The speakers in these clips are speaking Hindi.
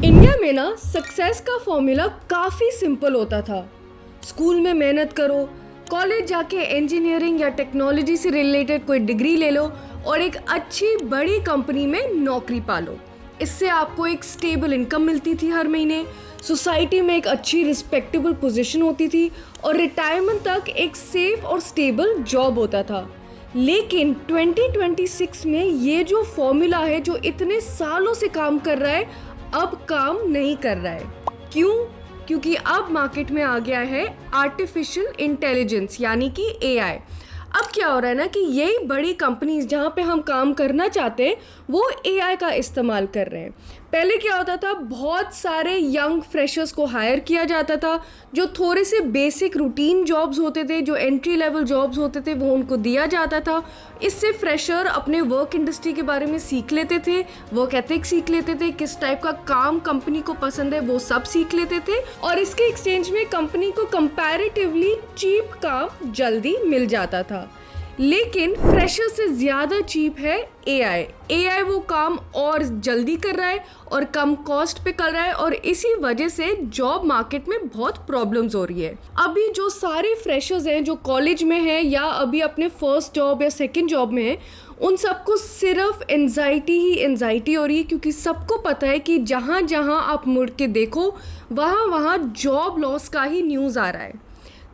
इंडिया में ना सक्सेस का फॉर्मूला काफ़ी सिंपल होता था। स्कूल में मेहनत करो, कॉलेज जाके इंजीनियरिंग या टेक्नोलॉजी से रिलेटेड कोई डिग्री ले लो और एक अच्छी बड़ी कंपनी में नौकरी पालो। इससे आपको एक स्टेबल इनकम मिलती थी हर महीने, सोसाइटी में एक अच्छी रिस्पेक्टेबल पोजीशन होती थी और रिटायरमेंट तक एक सेफ और स्टेबल जॉब होता था। लेकिन 2026 में ये जो फॉर्मूला है जो इतने सालों से काम कर रहा है, अब काम नहीं कर रहा है। क्यों? क्योंकि अब मार्केट में आ गया है आर्टिफिशियल इंटेलिजेंस यानी कि एआई। अब क्या हो रहा है ना कि यही बड़ी कंपनीज जहाँ पे हम काम करना चाहते हैं वो एआई का इस्तेमाल कर रहे हैं। पहले क्या होता था, बहुत सारे यंग फ्रेशर्स को हायर किया जाता था, जो थोड़े से बेसिक रूटीन जॉब्स होते थे, जो एंट्री लेवल जॉब्स होते थे वो उनको दिया जाता था। इससे फ्रेशर अपने वर्क इंडस्ट्री के बारे में सीख लेते थे, वर्क एथिक्स सीख लेते थे, किस टाइप का काम कंपनी को पसंद है वो सब सीख लेते थे और इसके एक्सचेंज में कंपनी को कंपैरेटिवली चीप काम जल्दी मिल जाता था। लेकिन फ्रेशर से ज़्यादा चीप है एआई वो काम और जल्दी कर रहा है और कम कॉस्ट पे कर रहा है और इसी वजह से जॉब मार्केट में बहुत प्रॉब्लम्स हो रही है। अभी जो सारे फ्रेशर्स हैं जो कॉलेज में हैं या अभी अपने फर्स्ट जॉब या सेकंड जॉब में हैं, उन सबको सिर्फ एंजाइटी ही एंजाइटी हो रही है, क्योंकि सबको पता है कि जहाँ जहाँ आप मुड़ के देखो वहाँ वहाँ जॉब लॉस का ही न्यूज़ आ रहा है।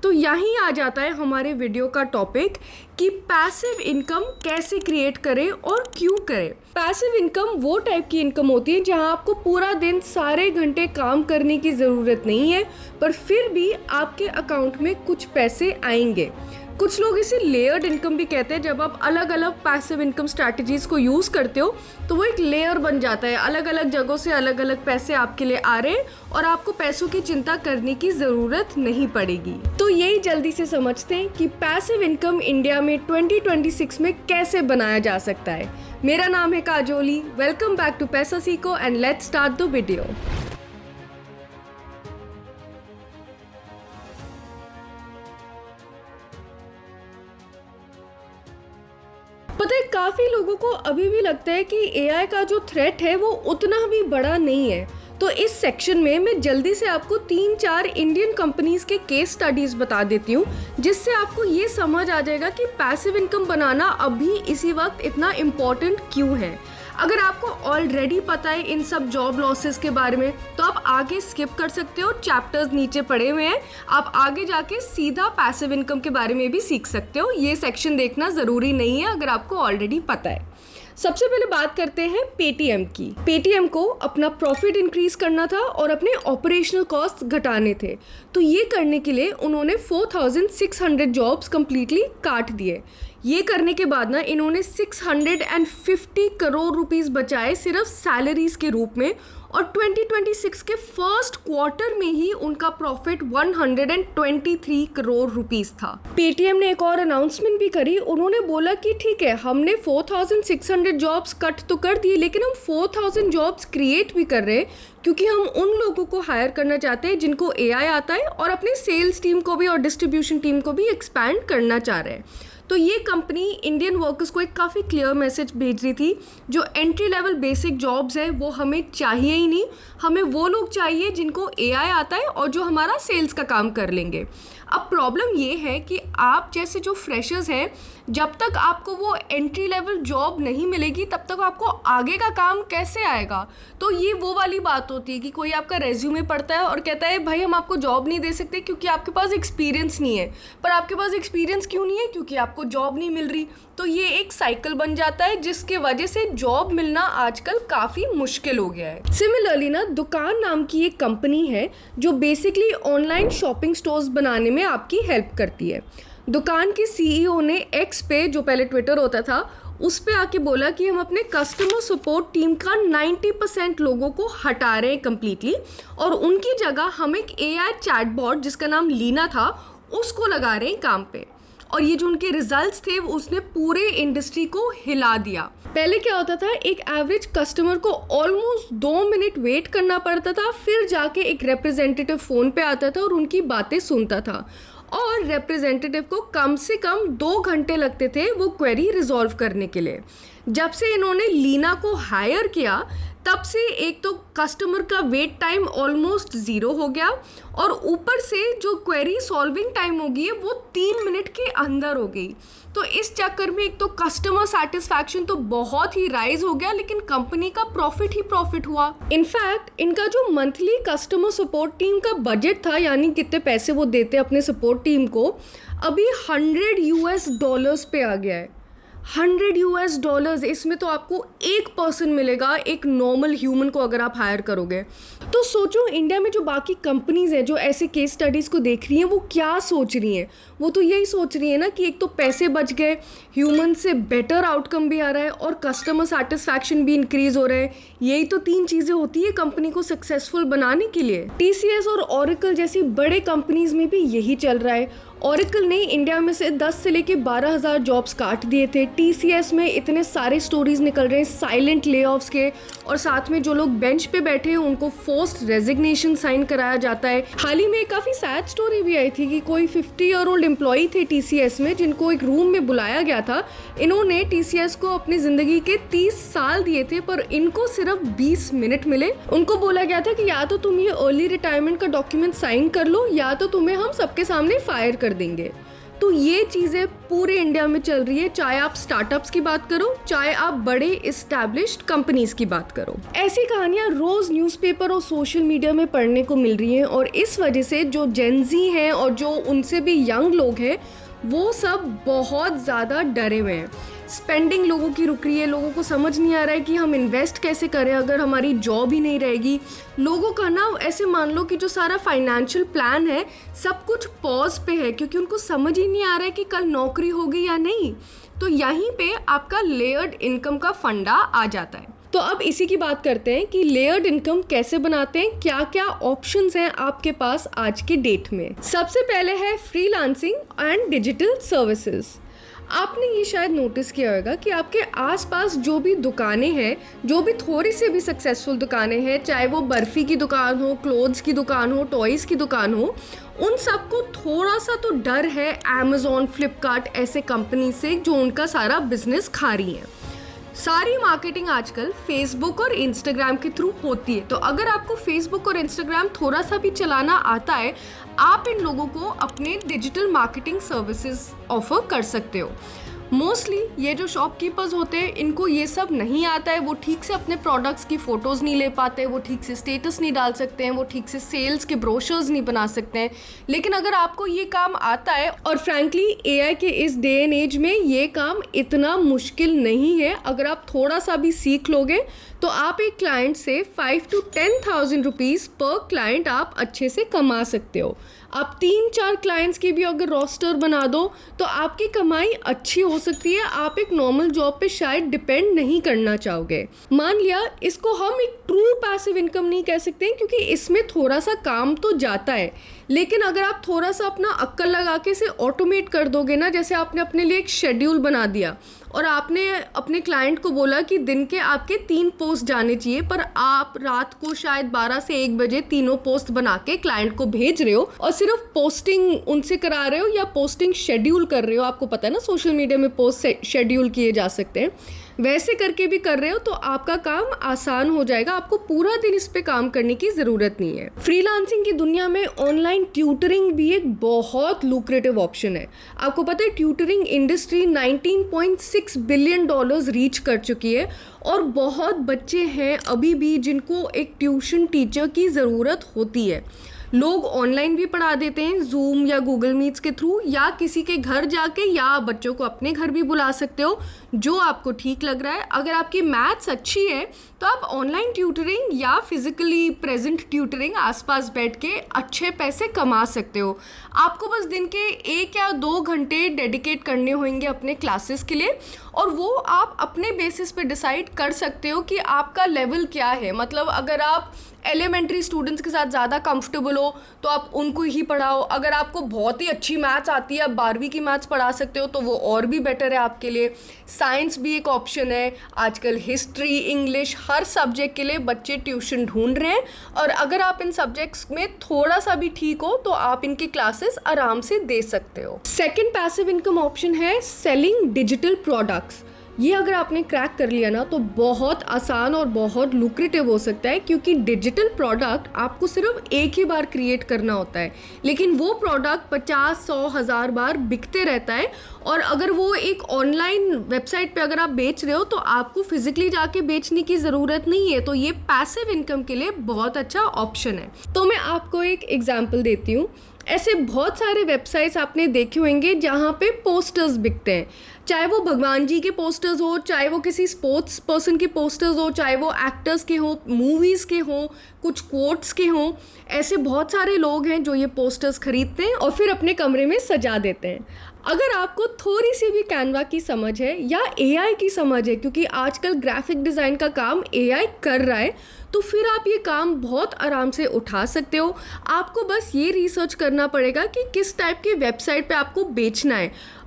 तो यहीं आ जाता है हमारे वीडियो का टॉपिक कि पैसिव इनकम कैसे क्रिएट करें और क्यों करें। पैसिव इनकम वो टाइप की इनकम होती है जहां आपको पूरा दिन सारे घंटे काम करने की ज़रूरत नहीं है, पर फिर भी आपके अकाउंट में कुछ पैसे आएंगे। कुछ लोग इसे लेयर्ड इनकम भी कहते हैं। जब आप अलग अलग पैसिव इनकम स्ट्रैटेजीज को यूज़ करते हो तो वो एक लेयर बन जाता है, अलग अलग जगहों से अलग अलग पैसे आपके लिए आ रहे हैं और आपको पैसों की चिंता करने की ज़रूरत नहीं पड़ेगी। तो यही जल्दी से समझते हैं कि पैसिव इनकम इंडिया में 2026 में कैसे बनाया जा सकता है। मेरा नाम है काजोली, वेलकम बैक टू पैसा सीखो and let's start the video. पता है, काफ़ी लोगों को अभी भी लगता है कि एआई का जो थ्रेट है वो उतना भी बड़ा नहीं है। तो इस सेक्शन में मैं जल्दी से आपको 3-4 इंडियन कंपनीज के केस स्टडीज़ बता देती हूँ, जिससे आपको ये समझ आ जाएगा कि पैसिव इनकम बनाना अभी इसी वक्त इतना इम्पॉर्टेंट क्यों है। अगर आपको ऑलरेडी पता है इन सब जॉब लॉसेस के बारे में तो आप आगे स्किप कर सकते हो, चैप्टर्स नीचे पड़े हुए हैं, आप आगे जाके सीधा पैसिव इनकम के बारे में भी सीख सकते हो। ये सेक्शन देखना ज़रूरी नहीं है अगर आपको ऑलरेडी पता है। सबसे पहले बात करते हैं पेटीएम की। पेटीएम को अपना प्रॉफिट इंक्रीज करना था और अपने ऑपरेशनल कॉस्ट घटाने थे, तो ये करने के लिए उन्होंने 4600 जॉब्स कंप्लीटली काट दिए। ये करने के बाद ना इन्होंने 650 करोड़ रुपीस बचाए सिर्फ सैलरीज के रूप में और 2026 के फर्स्ट क्वार्टर में ही उनका प्रॉफिट 123 करोड़ रुपीस था। पेटीएम ने एक और अनाउंसमेंट भी करी। उन्होंने बोला कि ठीक है, हमने 4600 जॉब्स कट तो कर दिए, लेकिन हम 4000 जॉब्स क्रिएट भी कर रहे हैं, क्योंकि हम उन लोगों को हायर करना चाहते हैं जिनको एआई आता है और अपने सेल्स टीम को भी और डिस्ट्रीब्यूशन टीम को भी एक्सपैंड करना चाह रहे हैं। तो ये कंपनी इंडियन वर्कर्स को एक काफ़ी क्लियर मैसेज भेज रही थी, जो एंट्री लेवल बेसिक जॉब्स है वो हमें चाहिए ही नहीं, हमें वो लोग चाहिए जिनको एआई आता है और जो हमारा सेल्स का काम कर लेंगे। अब प्रॉब्लम ये है कि आप जैसे जो फ्रेशर्स हैं, जब तक आपको वो एंट्री लेवल जॉब नहीं मिलेगी तब तक आपको आगे का काम कैसे आएगा। तो ये वो वाली बात होती है कि कोई आपका रेज्यूमे पढ़ता है और कहता है भाई हम आपको जॉब नहीं दे सकते क्योंकि आपके पास एक्सपीरियंस नहीं है। पर आपके पास एक्सपीरियंस क्यों नहीं है? क्योंकि आपको जॉब नहीं मिल रही। तो ये एक साइकिल बन जाता है जिसके वजह से जॉब मिलना आजकल काफ़ी मुश्किल हो गया है। सिमिलरली ना दुकान नाम की एक कंपनी है जो बेसिकली ऑनलाइन शॉपिंग स्टोर्स बनाने में आपकी हेल्प करती है। दुकान के सीईओ ने एक्स पे, जो पहले ट्विटर होता था, उस पे आके बोला कि हम अपने कस्टमर सपोर्ट टीम का 90% लोगों को हटा रहे हैं कम्प्लीटली और उनकी जगह हम एक एआई चैटबॉट जिसका नाम लीना था उसको लगा रहे हैं काम पे। और ये जो उनके रिजल्ट्स थे उसने पूरे इंडस्ट्री को हिला दिया। पहले क्या होता था, एक एवरेज कस्टमर को ऑलमोस्ट 2 मिनट वेट करना पड़ता था, फिर जाके एक रिप्रेजेंटेटिव फ़ोन पे आता था और उनकी बातें सुनता था और रिप्रेजेंटेटिव को कम से कम 2 घंटे लगते थे वो क्वेरी रिजॉल्व करने के लिए। जब से इन्होंने लीना को हायर किया तब से एक तो कस्टमर का वेट टाइम ऑलमोस्ट 0 हो गया और ऊपर से जो क्वेरी सॉल्विंग टाइम होगी है वो 3 मिनट के अंदर हो गई। तो इस चक्कर में एक तो कस्टमर सेटिस्फैक्शन तो बहुत ही राइज हो गया, लेकिन कंपनी का प्रॉफिट ही प्रॉफिट हुआ। इनफैक्ट इनका जो मंथली कस्टमर सपोर्ट टीम का बजट था, यानी कितने पैसे वो देते अपने सपोर्ट टीम को, अभी $100 पे आ गया है। $100। इसमें तो आपको एक पर्सन मिलेगा, एक नॉर्मल ह्यूमन को अगर आप हायर करोगे। तो सोचो इंडिया में जो बाकी कंपनीज हैं जो ऐसे केस स्टडीज़ को देख रही हैं वो क्या सोच रही हैं। वो तो यही सोच रही है ना कि एक तो पैसे बच गए, ह्यूमन से बेटर आउटकम भी आ रहा है और कस्टमर सेटिस्फैक्शन भी इंक्रीज हो रहा है। यही तो 3 चीज़ें होती है कंपनी को सक्सेसफुल बनाने के लिए। TCS और Oracle जैसी बड़े कंपनीज में भी यही चल रहा है। Oracle ने इंडिया में से 10 से लेके 12,000 जॉब्स काट दिए थे। TCS में इतने सारे स्टोरीज निकल रहे हैं साइलेंट लेऑफ्स के, और साथ में जो लोग बेंच पे बैठे हैं उनको फोर्स्ड रेजिग्नेशन साइन कराया जाता है। हाल ही में काफ़ी सैड स्टोरी भी आई थी कि कोई 50-year-old एम्प्लॉई थे TCS में जिनको एक रूम में बुलाया गया था। इन्होंने TCS को अपनी ज़िंदगी के 30 साल दिए थे पर इनको सिर्फ 20 मिनट मिले। उनको बोला गया था कि या तो तुम ये अर्ली रिटायरमेंट का डॉक्यूमेंट साइन कर लो या तो तुम्हें हम सबके सामने फायर कर देंगे। तो ये चीज़ें पूरे इंडिया में चल रही है, चाहे आप स्टार्टअप्स की बात करो, चाहे आप बड़े इस्टेब्लिश्ड कंपनीज की बात करो। ऐसी कहानियां रोज न्यूज़पेपर और सोशल मीडिया में पढ़ने को मिल रही हैं और इस वजह से जो जेनजी हैं और जो उनसे भी यंग लोग हैं वो सब बहुत ज़्यादा डरे हुए हैं। स्पेंडिंग लोगों की रुक रही है, लोगों को समझ नहीं आ रहा है कि हम इन्वेस्ट कैसे करें अगर हमारी जॉब ही नहीं रहेगी। लोगों का ना ऐसे मान लो कि जो सारा फाइनेंशियल प्लान है सब कुछ पॉज पे है क्योंकि उनको समझ ही नहीं आ रहा है कि कल नौकरी होगी या नहीं। तो यहीं पे आपका लेयर्ड इनकम का फंडा आ जाता है। तो अब इसी की बात करते हैं कि लेयर्ड इनकम कैसे बनाते हैं, क्या क्या ऑप्शंस हैं आपके पास आज की डेट में। सबसे पहले है फ्रीलांसिंग एंड डिजिटल सर्विसेज। आपने ये शायद नोटिस किया होगा कि आपके आसपास जो भी दुकानें हैं, जो भी थोड़ी सी भी सक्सेसफुल दुकानें हैं, चाहे वो बर्फ़ी की दुकान हो, क्लोथ्स की दुकान हो, टॉयज़ की दुकान हो, उन सबको थोड़ा सा तो डर है अमेज़ॉन, फ्लिपकार्ट ऐसे कंपनी से जो उनका सारा बिजनेस खा रही हैं। सारी मार्केटिंग आजकल फेसबुक और इंस्टाग्राम के थ्रू होती है। तो अगर आपको फेसबुक और इंस्टाग्राम थोड़ा सा भी चलाना आता है, आप इन लोगों को अपने डिजिटल मार्केटिंग सर्विसेज ऑफर कर सकते हो। मोस्टली ये जो शॉपकीपर्स होते हैं इनको ये सब नहीं आता है, वो ठीक से अपने प्रोडक्ट्स की फ़ोटोज़ नहीं ले पाते, वो ठीक से स्टेटस नहीं डाल सकते हैं, वो ठीक से सेल्स के ब्रोशर्स नहीं बना सकते हैं। लेकिन अगर आपको ये काम आता है, और फ्रैंकली AI के इस डे एंड एज में ये काम इतना मुश्किल नहीं है, अगर आप थोड़ा सा भी सीख लोगे तो आप एक क्लाइंट से 5 to 10,000 रुपीज़ पर क्लाइंट आप अच्छे से कमा सकते हो। आप 3-4 क्लाइंट्स की भी अगर रोस्टर बना दो तो आपकी कमाई अच्छी हो सकती है। आप एक नॉर्मल जॉब पे शायद डिपेंड नहीं करना चाहोगे। मान लिया इसको हम एक ट्रू पैसिव इनकम नहीं कह सकते हैं क्योंकि इसमें थोड़ा सा काम तो जाता है, लेकिन अगर आप थोड़ा सा अपना अक्ल लगा के इसे ऑटोमेट कर दोगे ना, जैसे आपने अपने लिए एक शेड्यूल बना दिया और आपने अपने क्लाइंट को बोला कि दिन के आपके 3 पोस्ट जाने चाहिए, पर आप रात को शायद 12 से 1 बजे तीनों पोस्ट बना के क्लाइंट को भेज रहे हो और सिर्फ पोस्टिंग उनसे करा रहे हो या पोस्टिंग शेड्यूल कर रहे हो। आपको पता है ना सोशल मीडिया में पोस्ट शेड्यूल किए जा सकते हैं, वैसे करके भी कर रहे हो तो आपका काम आसान हो जाएगा। आपको पूरा दिन इस पे काम करने की ज़रूरत नहीं है। फ्रीलांसिंग की दुनिया में ऑनलाइन ट्यूटरिंग भी एक बहुत लुक्रेटिव ऑप्शन है। आपको पता है ट्यूटरिंग इंडस्ट्री $19.6 बिलियन रीच कर चुकी है और बहुत बच्चे हैं अभी भी जिनको एक ट्यूशन टीचर की ज़रूरत होती है। लोग ऑनलाइन भी पढ़ा देते हैं, जूम या गूगल मीट्स के थ्रू, या किसी के घर जाके, या बच्चों को अपने घर भी बुला सकते हो, जो आपको ठीक लग रहा है। अगर आपकी मैथ्स अच्छी है तो आप ऑनलाइन ट्यूटरिंग या फिजिकली प्रेजेंट ट्यूटरिंग आसपास बैठ के अच्छे पैसे कमा सकते हो। आपको बस दिन के 1 या 2 घंटे डेडिकेट करने होंगे अपने क्लासेस के लिए, और वो आप अपने बेसिस पे डिसाइड कर सकते हो कि आपका लेवल क्या है। मतलब अगर आप एलिमेंट्री स्टूडेंट्स के साथ ज़्यादा कंफर्टेबल हो तो आप उनको ही पढ़ाओ। अगर आपको बहुत ही अच्छी मैथ्स आती है, आप 12वीं की मैथ्स पढ़ा सकते हो तो वो और भी बेटर है आपके लिए। साइंस भी एक ऑप्शन है। आजकल हिस्ट्री, इंग्लिश, हर सब्जेक्ट के लिए बच्चे ट्यूशन ढूंढ रहे हैं, और अगर आप इन सब्जेक्ट्स में थोड़ा सा भी ठीक हो तो आप इनकी क्लासेस आराम से दे सकते हो। सेकेंड पैसिव इनकम ऑप्शन है सेलिंग डिजिटल प्रोडक्ट्स। ये अगर आपने क्रैक कर लिया ना तो बहुत आसान और बहुत लुक्रेटिव हो सकता है, क्योंकि डिजिटल प्रोडक्ट आपको सिर्फ एक ही बार क्रिएट करना होता है, लेकिन वो प्रोडक्ट 50-100-1000 बार बिकते रहता है। और अगर वो एक ऑनलाइन वेबसाइट पे अगर आप बेच रहे हो तो आपको फिजिकली जाके बेचने की ज़रूरत नहीं है। तो ये पैसिव इनकम के लिए बहुत अच्छा ऑप्शन है। तो मैं आपको एक एग्जांपल देती हूँ। ऐसे बहुत सारे वेबसाइट्स आपने देखे होंगे जहाँ पे पोस्टर्स बिकते हैं, चाहे वो भगवान जी के पोस्टर्स हो, चाहे वो किसी स्पोर्ट्स पर्सन के पोस्टर्स हो, चाहे वो एक्टर्स के हो, मूवीज़ के हों, कुछ कोट्स के हों। ऐसे बहुत सारे लोग हैं जो ये पोस्टर्स खरीदते हैं और फिर अपने कमरे में सजा देते हैं। अगर आपको थोड़ी सी भी कैनवा की समझ है या एआई की समझ है, क्योंकि आजकल ग्राफिक डिज़ाइन का काम एआई कर रहा है, तो फिर आप ये काम बहुत आराम से उठा सकते हो। आपको बस ये रिसर्च करना पड़ेगा कि किस टाइप की वेबसाइट पे आपको बेचना है।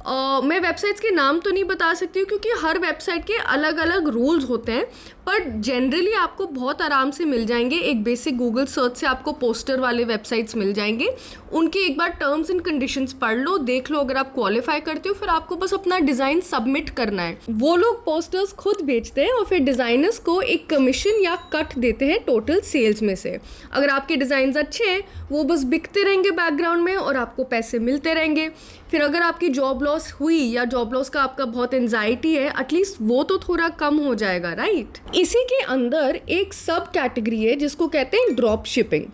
मैं वेबसाइट्स के नाम तो नहीं बता सकती हूँ क्योंकि हर वेबसाइट के अलग अलग रूल्स होते हैं, पर जनरली आपको बहुत आराम से मिल जाएंगे। एक बेसिक गूगल सर्च से आपको पोस्टर वाले वेबसाइट्स मिल जाएंगे। उनके एक बार टर्म्स एंड कंडीशंस पढ़ लो, देख लो, अगर आप क्वालिफाई करते हो फिर आपको बस अपना डिज़ाइन सबमिट करना है। वो लोग पोस्टर्स खुद बेचते हैं और फिर डिज़ाइनर्स को एक कमीशन या कट देते हैं टोटल सेल्स में से। अगर आपके डिज़ाइंस अच्छे हैं वो बस बिकते रहेंगे बैकग्राउंड में और आपको पैसे मिलते रहेंगे। फिर अगर आपकी जॉब लॉस हुई या जॉब लॉस का आपका बहुत एंजाइटी है, एटलीस्ट वो तो थोड़ा कम हो जाएगा, राइट। इसी के अंदर एक सब कैटेगरी है जिसको कहते हैं ड्रॉप शिपिंग।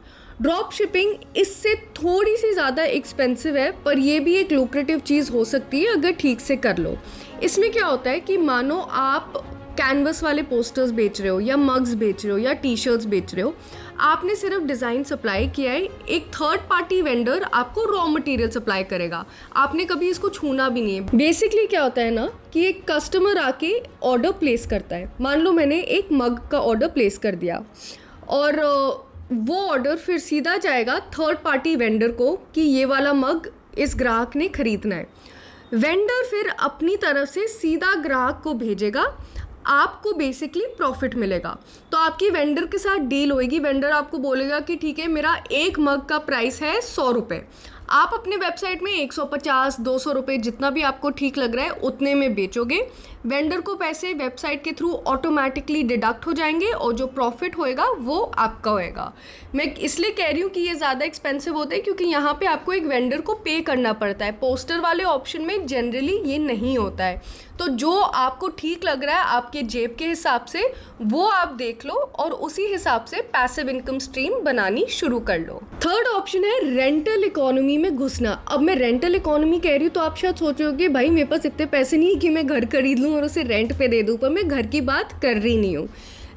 ड्रॉप शिपिंग इससे थोड़ी सी ज़्यादा एक्सपेंसिव है, पर ये भी एक लुक्रेटिव चीज़ हो सकती है अगर ठीक से कर लो। इसमें क्या होता है कि मानो आप कैनवस वाले पोस्टर्स बेच रहे हो या मग्स बेच रहे हो या टी शर्ट्स बेच रहे हो, आपने सिर्फ डिज़ाइन सप्लाई किया है, एक थर्ड पार्टी वेंडर आपको रॉ मटेरियल सप्लाई करेगा, आपने कभी इसको छूना भी नहीं है। बेसिकली क्या होता है ना कि एक कस्टमर आके ऑर्डर प्लेस करता है। मान लो मैंने एक मग का ऑर्डर प्लेस कर दिया और वो ऑर्डर फिर सीधा जाएगा थर्ड पार्टी वेंडर को कि ये वाला मग इस ग्राहक ने खरीदना है। वेंडर फिर अपनी तरफ से सीधा ग्राहक को भेजेगा, आपको बेसिकली प्रॉफिट मिलेगा। तो आपकी वेंडर के साथ डील होएगी। वेंडर आपको बोलेगा कि ठीक है, मेरा एक मग का प्राइस है 100 रुपये, आप अपने वेबसाइट में 150-200 रुपये जितना भी आपको ठीक लग रहा है उतने में बेचोगे। वेंडर को पैसे वेबसाइट के थ्रू ऑटोमेटिकली डिडक्ट हो जाएंगे और जो प्रॉफिट होएगा वो आपका होएगा। मैं इसलिए कह रही हूँ कि ये ज़्यादा एक्सपेंसिव होता है क्योंकि यहाँ पे आपको एक वेंडर को पे करना पड़ता है। पोस्टर वाले ऑप्शन में जनरली ये नहीं होता है। तो जो आपको ठीक लग रहा है आपके जेब के हिसाब से वो आप देख लो और उसी हिसाब से पैसिव इनकम स्ट्रीम बनानी शुरू कर लो। थर्ड ऑप्शन है रेंटल इकोनॉमी में घुसना। अब मैं रेंटल इकोनॉमी कह रही हूँ तो आप शायद सोच रहे हो कि भाई मेरे पास इतने पैसे नहीं है कि मैं घर खरीद लूँ और उसे रेंट पे दे दूँ, पर मैं घर की बात कर रही नहीं हूँ।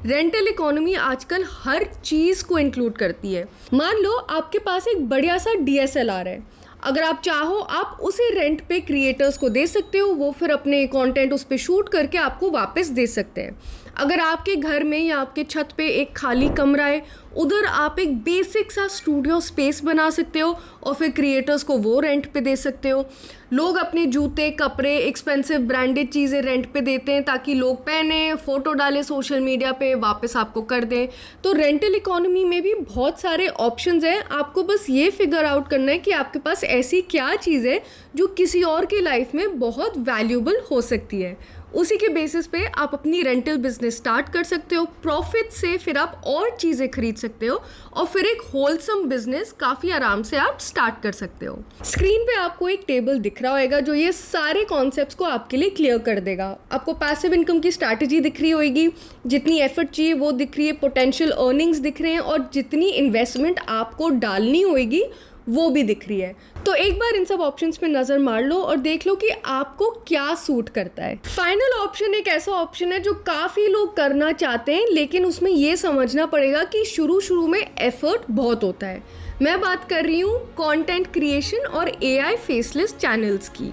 रेंटल इकोनॉमी आजकल हर चीज़ को इंक्लूड करती है। मान लो आपके पास एक बढ़िया सा DSLR है, अगर आप चाहो आप उसे रेंट पे क्रिएटर्स को दे सकते हो, वो फिर अपने कंटेंट उस पे शूट करके आपको वापस दे सकते हैं। अगर आपके घर में या आपके छत पे एक खाली कमरा है, उधर आप एक बेसिक सा स्टूडियो स्पेस बना सकते हो और फिर क्रिएटर्स को वो रेंट पे दे सकते हो। लोग अपने जूते, कपड़े, एक्सपेंसिव ब्रांडेड चीज़ें रेंट पे देते हैं ताकि लोग पहने, फ़ोटो डालें सोशल मीडिया पे, वापस आपको कर दें। तो रेंटल इकोनॉमी में भी बहुत सारे ऑप्शंस हैं। आपको बस ये फिगर आउट करना है कि आपके पास ऐसी क्या चीज़ है जो किसी और की लाइफ में बहुत वैल्यूबल हो सकती है। उसी के बेसिस पे आप अपनी रेंटल बिजनेस स्टार्ट कर सकते हो। प्रॉफिट से फिर आप और चीज़ें खरीद सकते हो और फिर एक होलसम बिजनेस काफ़ी आराम से आप स्टार्ट कर सकते हो। स्क्रीन पे आपको एक टेबल दिख रहा होगा जो ये सारे कॉन्सेप्ट्स को आपके लिए क्लियर कर देगा। आपको पैसिव इनकम की स्ट्रैटेजी दिख रही होगी, जितनी एफर्ट चाहिए वो दिख रही है, पोटेंशियल अर्निंग्स दिख रहे हैं और जितनी इन्वेस्टमेंट आपको डालनी होगी वो भी दिख रही है। तो एक बार इन सब ऑप्शंस पे नज़र मार लो और देख लो कि आपको क्या सूट करता है। फाइनल ऑप्शन एक ऐसा ऑप्शन है जो काफ़ी लोग करना चाहते हैं, लेकिन उसमें ये समझना पड़ेगा कि शुरू में एफर्ट बहुत होता है। मैं बात कर रही हूँ कंटेंट क्रिएशन और AI फेसलेस चैनल्स की।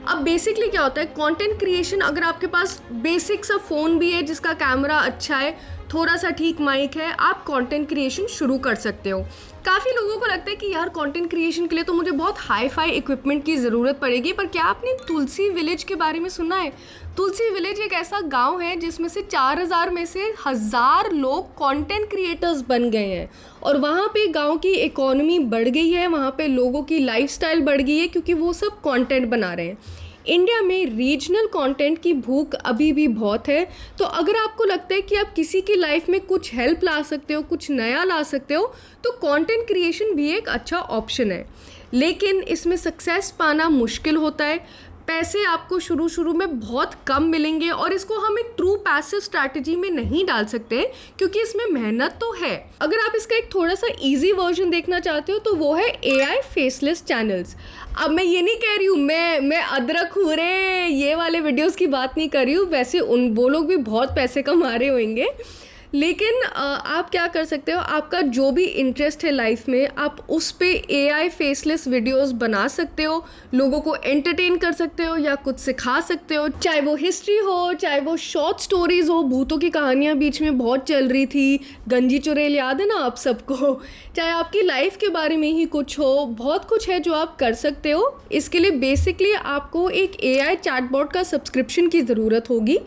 अब बेसिकली क्या होता है कंटेंट क्रिएशन, अगर आपके पास बेसिक सा फ़ोन भी है जिसका कैमरा अच्छा है, थोड़ा सा ठीक माइक है, आप कंटेंट क्रिएशन शुरू कर सकते हो। काफ़ी लोगों को लगता है कि यार कंटेंट क्रिएशन के लिए तो मुझे बहुत हाई फाई इक्विपमेंट की ज़रूरत पड़ेगी, पर क्या आपने तुलसी विलेज के बारे में सुना है? तुलसी विलेज एक ऐसा गांव है जिसमें से 4000 में से 1000 लोग कंटेंट क्रिएटर्स बन गए हैं और वहाँ पे गांव की इकोनॉमी बढ़ गई है, वहाँ पे लोगों की लाइफस्टाइल बढ़ गई है क्योंकि वो सब कंटेंट बना रहे हैं। इंडिया में रीजनल कंटेंट की भूख अभी भी बहुत है, तो अगर आपको लगता है कि आप किसी की लाइफ में कुछ हेल्प ला सकते हो, कुछ नया ला सकते हो, तो कंटेंट क्रिएशन भी एक अच्छा ऑप्शन है। लेकिन इसमें सक्सेस पाना मुश्किल होता है, पैसे आपको शुरू में बहुत कम मिलेंगे और इसको हम एक ट्रू पैसिव स्ट्रैटेजी में नहीं डाल सकते क्योंकि इसमें मेहनत तो है। अगर आप इसका एक थोड़ा सा इजी वर्जन देखना चाहते हो तो वो है AI फेसलेस चैनल्स। अब मैं ये नहीं कह रही हूँ मैं अदरक हूँ रे, ये वाले वीडियोस की बात नहीं कर रही हूँ, वैसे वो लोग भी बहुत पैसे कमा रहे होंगे। लेकिन आप क्या कर सकते हो, आपका जो भी इंटरेस्ट है लाइफ में, आप उस पे AI फेसलेस वीडियोस बना सकते हो, लोगों को एंटरटेन कर सकते हो या कुछ सिखा सकते हो, चाहे वो हिस्ट्री हो, चाहे वो शॉर्ट स्टोरीज हो। भूतों की कहानियाँ बीच में बहुत चल रही थी, गंजी चुड़ैल याद है ना आप सबको, चाहे आपकी लाइफ के बारे में ही कुछ हो, बहुत कुछ है जो आप कर सकते हो। इसके लिए बेसिकली आपको एक AI चैटबॉट का सब्सक्रिप्शन की ज़रूरत होगी।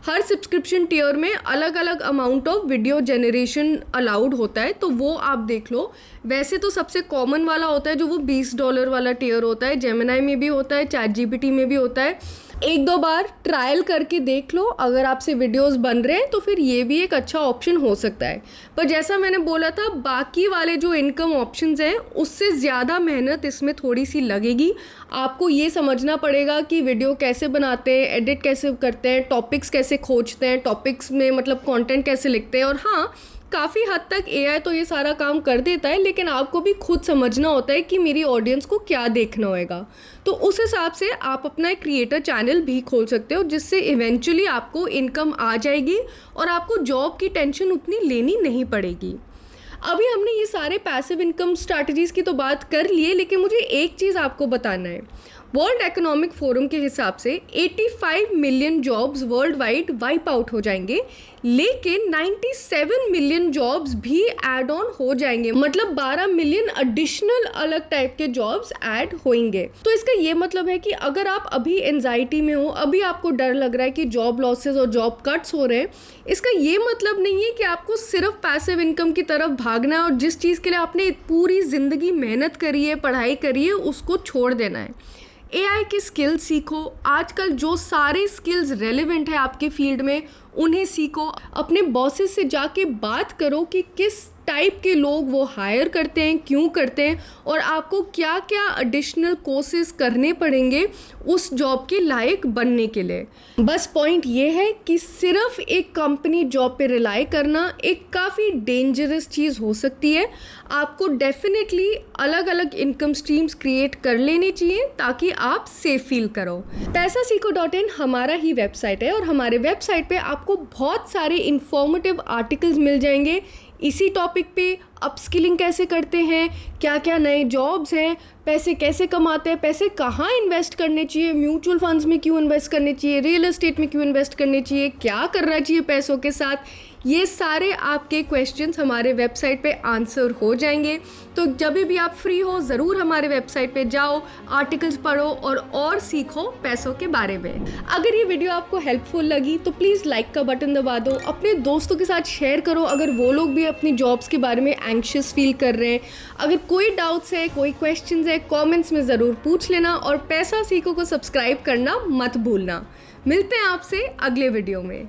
हर सब्सक्रिप्शन टियर में अलग अलग amount of video generation allowed होता है, तो वो आप देख लो। वैसे तो सबसे कॉमन वाला होता है जो वो $20 वाला टियर होता है, जेमिनी में भी होता है, ChatGPT में भी होता है। एक दो बार ट्रायल करके देख लो, अगर आपसे वीडियोस बन रहे हैं तो फिर ये भी एक अच्छा ऑप्शन हो सकता है। पर जैसा मैंने बोला था, बाकी वाले जो इनकम ऑप्शंस हैं उससे ज़्यादा मेहनत इसमें थोड़ी सी लगेगी। आपको ये समझना पड़ेगा कि वीडियो कैसे बनाते हैं, एडिट कैसे करते हैं, टॉपिक्स कैसे खोजते हैं, टॉपिक्स में मतलब कंटेंट कैसे लिखते हैं। और हाँ, काफ़ी हद तक AI तो ये सारा काम कर देता है, लेकिन आपको भी खुद समझना होता है कि मेरी ऑडियंस को क्या देखना होगा। तो उस हिसाब से आप अपना एक क्रिएटर चैनल भी खोल सकते हो, जिससे इवेंचुअली आपको इनकम आ जाएगी और आपको जॉब की टेंशन उतनी लेनी नहीं पड़ेगी। अभी हमने ये सारे पैसिव इनकम स्ट्रैटेजीज़ की तो बात कर लिए, लेकिन मुझे एक चीज़ आपको बताना है। वर्ल्ड इकोनॉमिक फोरम के हिसाब से 85 million jobs world wide wipe out हो जाएंगे, लेकिन 97 मिलियन जॉब्स भी ऐड ऑन हो जाएंगे, मतलब 12 मिलियन एडिशनल अलग टाइप के जॉब्स ऐड होंगे। तो इसका ये मतलब है कि अगर आप अभी एंजाइटी में हो, अभी आपको डर लग रहा है कि जॉब लॉसेस और जॉब कट्स हो रहे हैं, इसका ये मतलब नहीं है कि आपको सिर्फ पैसिव इनकम की तरफ भागना है और जिस चीज़ के लिए आपने पूरी ज़िंदगी मेहनत करी है, पढ़ाई करी है, उसको छोड़ देना है। AI की स्किल्स सीखो, आजकल जो सारे स्किल्स रेलेवेंट है आपके फील्ड में उन्हें सीखो। अपने बॉसेस से जाके बात करो कि किस टाइप के लोग वो हायर करते हैं, क्यों करते हैं, और आपको क्या क्या एडिशनल कोर्सेज करने पड़ेंगे उस जॉब के लायक बनने के लिए। बस पॉइंट ये है कि सिर्फ एक कंपनी जॉब पे रिलाई करना एक काफ़ी डेंजरस चीज़ हो सकती है। आपको डेफिनेटली अलग अलग इनकम स्ट्रीम्स क्रिएट कर लेनी चाहिए ताकि आप सेफ फील करो। पैसासीखो.in हमारा ही वेबसाइट है और हमारे वेबसाइट पे आपको बहुत सारे इंफॉर्मेटिव आर्टिकल्स मिल जाएंगे इसी टॉपिक पे। अपस्किलिंग कैसे करते हैं, क्या क्या नए जॉब्स हैं, पैसे कैसे कमाते हैं, पैसे कहाँ इन्वेस्ट करने चाहिए, म्यूचुअल फंड्स में क्यों इन्वेस्ट करने चाहिए, रियल एस्टेट में क्यों इन्वेस्ट करने चाहिए, क्या करना चाहिए पैसों के साथ, ये सारे आपके क्वेश्चंस हमारे वेबसाइट पे आंसर हो जाएंगे। तो जब भी आप फ्री हो ज़रूर हमारे वेबसाइट पे जाओ, आर्टिकल्स पढ़ो और सीखो पैसों के बारे में। अगर ये वीडियो आपको हेल्पफुल लगी तो प्लीज़ लाइक का बटन दबा दो, अपने दोस्तों के साथ शेयर करो अगर वो लोग भी अपनी जॉब्स के बारे में एंग्शियस फील कर रहे हैं। अगर कोई डाउट्स है, कोई क्वेश्चंस है, कमेंट्स में ज़रूर पूछ लेना और पैसा सीखो को सब्सक्राइब करना मत भूलना। मिलते हैं आपसे अगले वीडियो में।